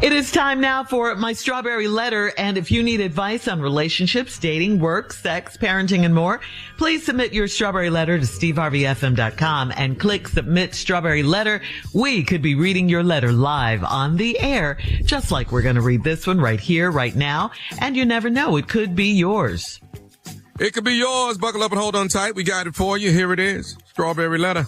It is time now for my strawberry letter, and if you need advice on relationships, dating, work, sex, parenting, and more, please submit your strawberry letter to steveharveyfm.com and click Submit Strawberry Letter. We could be reading your letter live on the air, just like we're going to read this one right here, right now, and you never know, it could be yours. It could be yours. Buckle up and hold on tight. We got it for you. Here it is. Strawberry letter.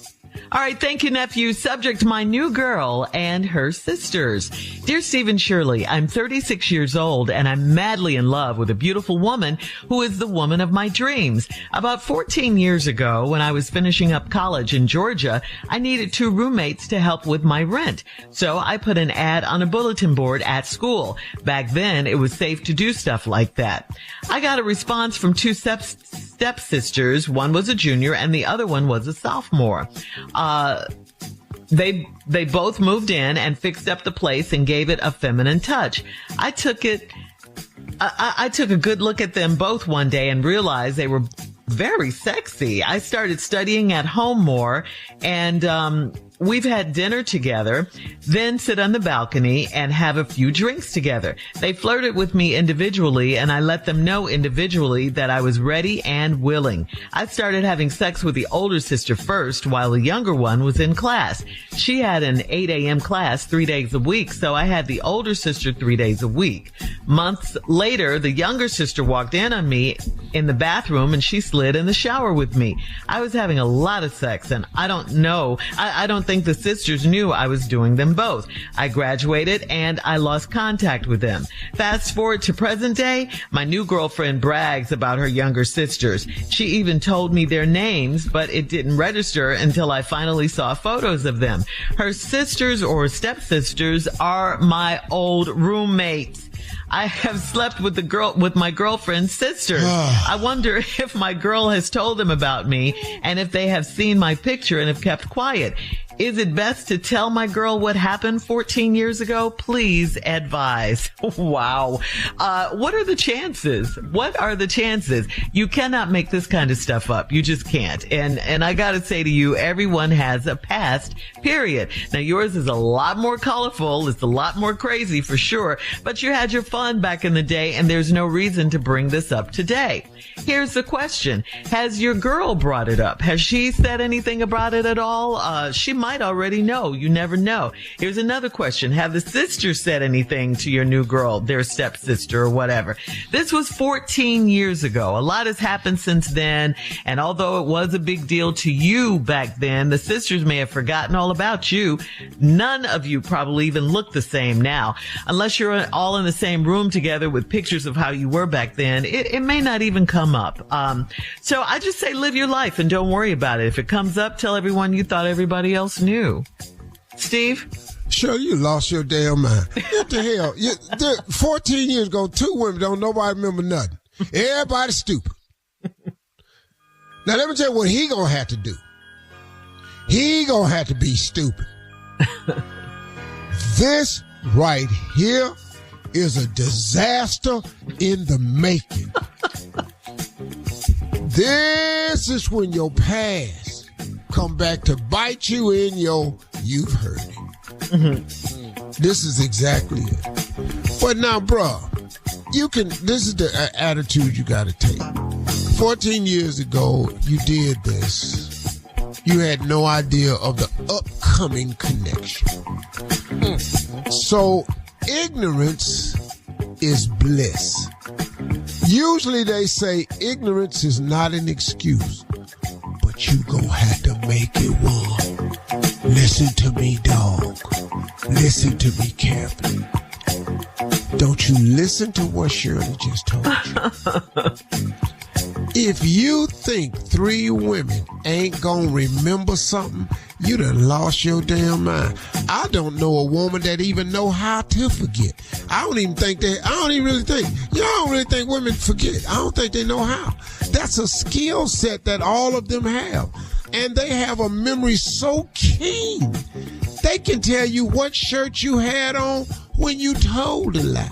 All right. Thank you, nephew. Subject, my new girl and her sisters. Dear Steve and Shirley, I'm 36 years old and I'm madly in love with a beautiful woman who is the woman of my dreams. About 14 years ago, when I was finishing up college in Georgia, I needed 2 roommates to help with my rent. So I put an ad on a bulletin board at school. Back then, it was safe to do stuff like that. I got a response from 2 stepsisters. One was a junior and the other one was a sophomore. They both moved in and fixed up the place and gave it a feminine touch. I took a good look at them both one day and realized they were very sexy. I started studying at home more, and we've had dinner together, then sit on the balcony and have a few drinks together. They flirted with me individually, and I let them know individually that I was ready and willing. I started having sex with the older sister first, while the younger one was in class. She had an 8 a.m. class 3 days a week, so I had the older sister 3 days a week. Months later, the younger sister walked in on me in the bathroom, and she slid in the shower with me. I was having a lot of sex, and I don't think the sisters knew I was doing them both. I graduated and I lost contact with them. Fast forward to present day, my new girlfriend brags about her younger sisters. She even told me their names, but it didn't register until I finally saw photos of them. Her sisters or stepsisters are my old roommates. I have slept with my girlfriend's sisters. I wonder if my girl has told them about me and if they have seen my picture and have kept quiet. Is it best to tell my girl what happened 14 years ago? Please advise. Wow. What are the chances? What are the chances? You cannot make this kind of stuff up. You just can't. And I gotta say to you, everyone has a past, period. Now yours is a lot more colorful. It's a lot more crazy for sure, but you had your fun back in the day and there's no reason to bring this up today. Here's the question. Has your girl brought it up? Has she said anything about it at all? She might already know. You never know. Here's another question. Have the sisters said anything to your new girl, their stepsister or whatever? This was 14 years ago. A lot has happened since then. And although it was a big deal to you back then, the sisters may have forgotten all about you. None of you probably even look the same now. Unless you're all in the same room together with pictures of how you were back then, it may not even come up. So I just say live your life and don't worry about it. If it comes up, tell everyone you thought everybody else knew. Steve? Sure, you lost your damn mind. What the hell? 14 years ago, 2 women, don't nobody remember nothing. Everybody's stupid. Now, let me tell you what he gonna have to do. He gonna have to be stupid. This right here is a disaster in the making. This is when your past come back to bite you in your you've heard it. Mm-hmm. This is exactly it. But now, bruh, this is the attitude you gotta take. 14 years ago, you did this. You had no idea of the upcoming connection. Mm-hmm. So, ignorance is bliss. Usually they say ignorance is not an excuse, but you gonna have to make it one. Listen to me, dog. Listen to me carefully. Don't you listen to what Shirley just told you. If you think 3 women ain't gonna remember something, you done lost your damn mind. I don't know a woman that even know how to forget. I don't even really think women forget. I don't think they know how. That's a skill set that all of them have. And they have a memory so keen. They can tell you what shirt you had on when you told a lie.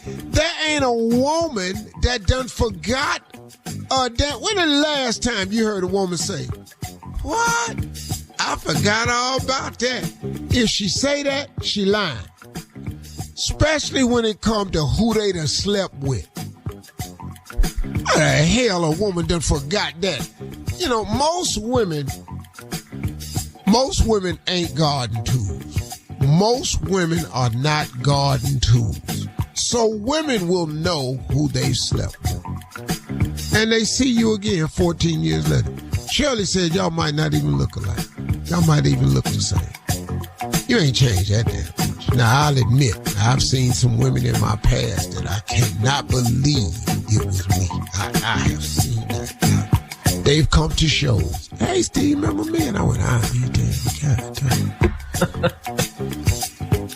There ain't a woman that done forgot when the last time you heard a woman say, "What? I forgot all about that." If she say that, she lying. especially when it comes to who they done slept with. How the hell a woman done forgot that? You know, most women ain't garden tools. Most women are not garden tools. So women will know who they slept with. And they see you again 14 years later. Shirley said y'all might not even look alike. Y'all might even look the same. You ain't changed that damn much. Now, I'll admit, I've seen some women in my past that I cannot believe it was me. I have seen that. They've come to shows. Hey, Steve, remember me? And I went, you damn.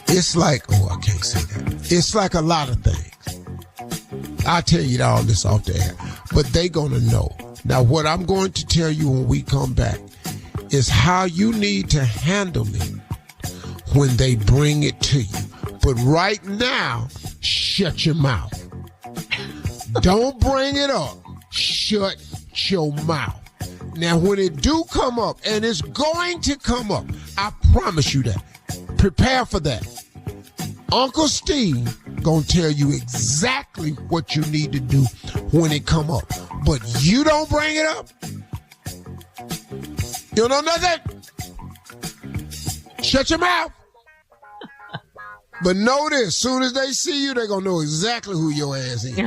It's like, I can't say that. It's like a lot of things. I'll tell you all this off the air. But they gonna know. Now, what I'm going to tell you when we come back is how you need to handle it when they bring it to you. But right now, shut your mouth. Don't bring it up. Shut your mouth. Now, when it do come up, and it's going to come up, I promise you that. Prepare for that. Uncle Steve gonna tell you exactly what you need to do when it come up. But you don't bring it up. You know nothing. Shut your mouth. But know this, soon as they see you, they're gonna know exactly who your ass is.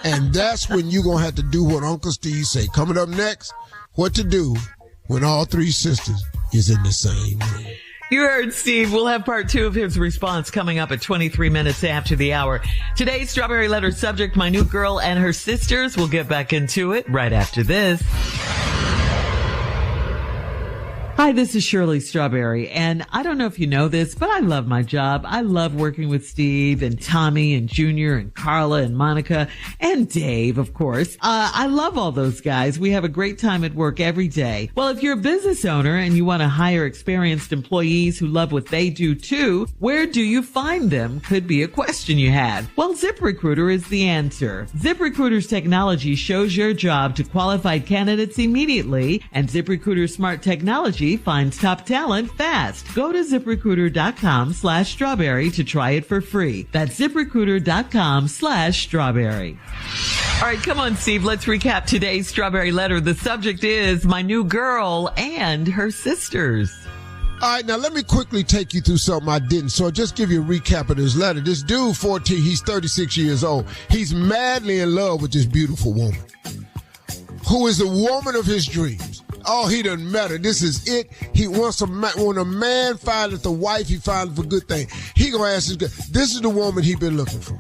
And that's when you gonna have to do what Uncle Steve say. Coming up next, what to do when all three sisters is in the same room. You heard Steve. We'll have part 2 of his response coming up at 23 minutes after the hour. Today's Strawberry Letter subject, my new girl and her sisters. We'll get back into it right after this. Hi, this is Shirley Strawberry, and I don't know if you know this, but I love my job. I love working with Steve and Tommy and Junior and Carla and Monica and Dave, of course. I love all those guys. We have a great time at work every day. Well, if you're a business owner and you want to hire experienced employees who love what they do too, where do you find them? Could be a question you had. Well, ZipRecruiter is the answer. ZipRecruiter's technology shows your job to qualified candidates immediately, and ZipRecruiter's smart technology finds top talent fast. Go to ZipRecruiter.com/strawberry to try it for free. That's ZipRecruiter.com/strawberry. All right, come on, Steve. Let's recap today's Strawberry Letter. The subject is my new girl and her sisters. All right, now let me quickly take you through something I didn't. So I'll just give you a recap of this letter. This dude, 14, he's 36 years old. He's madly in love with this beautiful woman, who is the woman of his dreams. Oh, he doesn't matter. This is it. He wants when a man finds the wife, he finds for good thing. He gonna ask his girl. This is the woman he been looking for.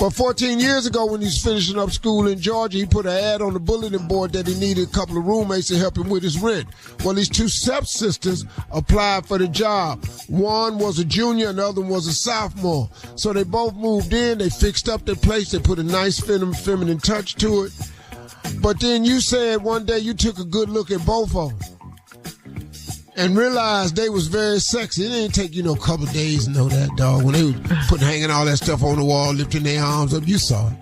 But 14 years ago, when he's finishing up school in Georgia, he put an ad on the bulletin board that he needed a couple of roommates to help him with his rent. Well, his two stepsisters applied for the job. One was a junior, and the other one was a sophomore. So they both moved in. They fixed up their place. They put a nice feminine touch to it. But then you said one day you took a good look at both of them and realized they was very sexy. It didn't take you no couple days to know that, dog. When they was hanging all that stuff on the wall, lifting their arms up, you saw it.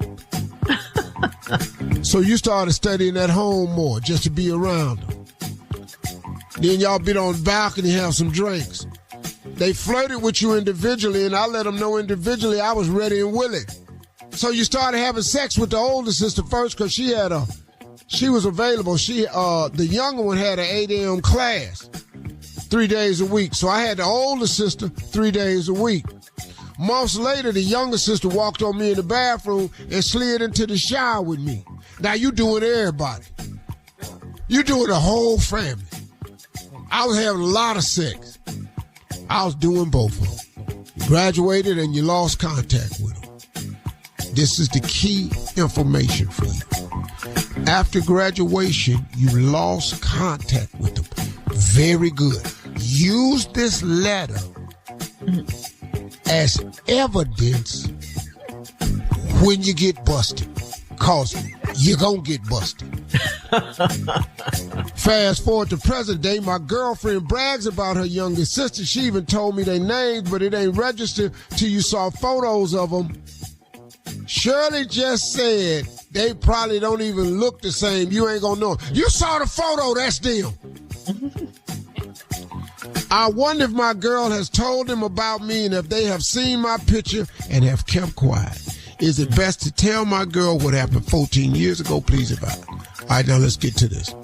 So you started studying at home more just to be around them. Then y'all been on the balcony, have some drinks. They flirted with you individually, and I let them know individually I was ready and willing. So you started having sex with the older sister first because she was available. The younger one had an 8 a.m. class 3 days a week. So I had the older sister 3 days a week. Months later, the younger sister walked on me in the bathroom and slid into the shower with me. Now you doing everybody. You doing the whole family. I was having a lot of sex. I was doing both of them. You graduated and you lost contact with them. This is the key information for you. After graduation, you lost contact with them. Very good. Use this letter as evidence when you get busted. Cause you're gonna get busted. Fast forward to present day, my girlfriend brags about her younger sister. She even told me their names, but it ain't registered till you saw photos of them. Shirley just said they probably don't even look the same. You ain't gonna know. You saw the photo, that's them. I wonder if my girl has told them about me and if they have seen my picture and have kept quiet. Is it best to tell my girl what happened 14 years ago? Please advise. All right, now let's get to this.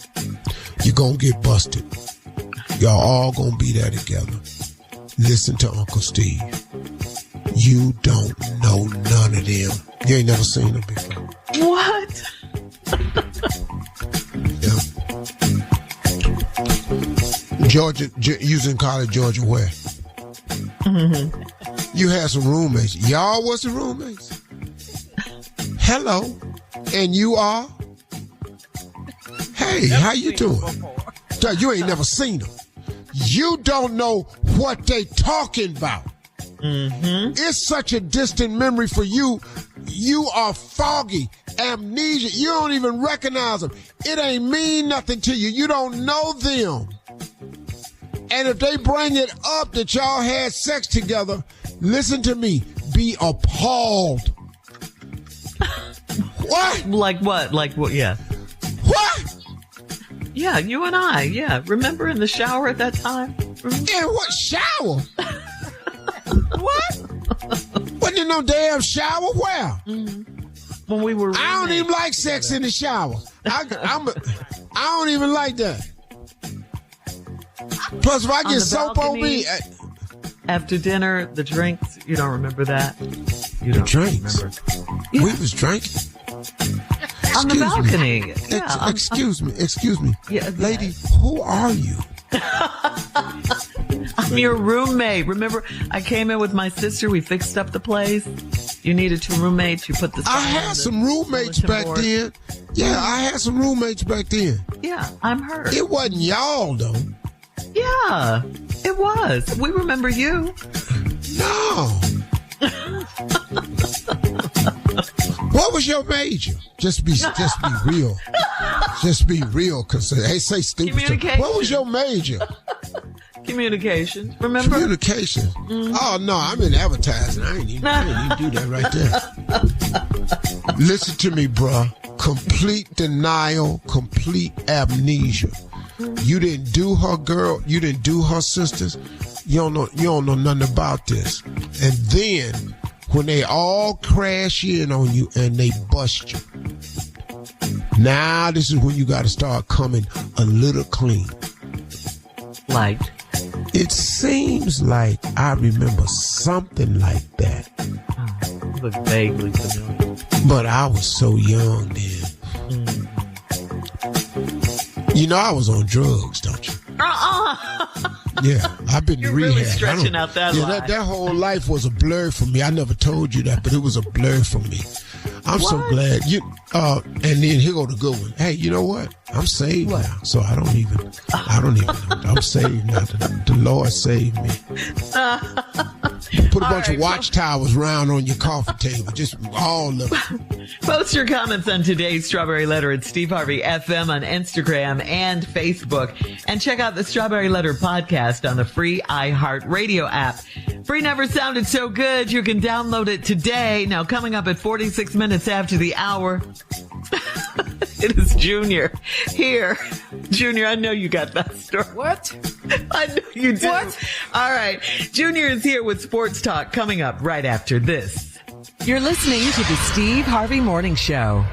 You're going to get busted. Y'all all going to be there together. Listen to Uncle Steve. You don't know none of them. You ain't never seen them before. What? Yeah. Georgia, you was in college, Georgia, where? Mm-hmm. You had some roommates. Y'all was the roommates? Hello. And you are? Hey, how you doing? You ain't never seen them. You don't know what they talking about. Mm-hmm. It's such a distant memory for you. You are foggy, amnesia. You don't even recognize them. It ain't mean nothing to you. You don't know them. And if they bring it up that y'all had sex together, listen to me. Be appalled. What? Like what? Like what? Yeah. What? Yeah, you and I. Yeah. Remember in the shower at that time? In what shower? What? Wasn't in no damn shower? Where? Mm-hmm. When we were roommates. I don't even like sex in the shower. I don't even like that. Plus, if I get soap on me. After dinner, the drinks, you don't remember that? You don't drinks? Remember. Yeah. We was drinking. On the balcony. Yeah, excuse me. Yeah, lady, who are you? I'm your roommate. Remember, I came in with my sister. We fixed up the place. You needed two roommates. You put the. I had some roommates back then. Yeah, I had some roommates back then. Yeah, I'm her. It wasn't y'all though. Yeah, it was. We remember you. No. What was your major? Just be real. Just be real, cause they say stupid stuff. What was your major? Communications. Remember? Communications. Mm-hmm. Oh no, I'm in advertising. I ain't even do that right there. Listen to me, bruh. Complete denial, complete amnesia. You didn't do her girl. You didn't do her sisters. You don't know nothing about this. And then when they all crash in on you and they bust you, now this is when you got to start coming a little clean. Like? It seems like I remember something like that. Oh, look vaguely familiar. But I was so young then. Mm-hmm. You know I was on drugs, don't you? Yeah, I've been You're rehab. Really stretching out that life. That whole life was a blur for me. I never told you that, but it was a blur for me. I'm so glad you. And then here go the good one. Hey, you know what? I'm saved now, so I don't even. I'm saved now. The Lord saved me. Put a bunch of watchtowers round on your coffee table. Just all of it. Post your comments on today's Strawberry Letter at Steve Harvey FM on Instagram and Facebook. And check out the Strawberry Letter podcast on the free iHeartRadio app. Free never sounded so good. You can download it today. Now, coming up at 46 minutes after the hour, it is Junior here. Junior, I know you got that story. What? I know you did. What? All right. Junior is here with Sports Talk coming up right after this. You're listening to the Steve Harvey Morning Show.